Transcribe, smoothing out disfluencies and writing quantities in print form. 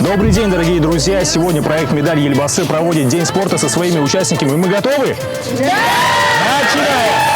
Добрый день, дорогие друзья! Сегодня проект «Медаль Елбасы» проводит День спорта со своими участниками. Мы готовы? Да! Начинаем!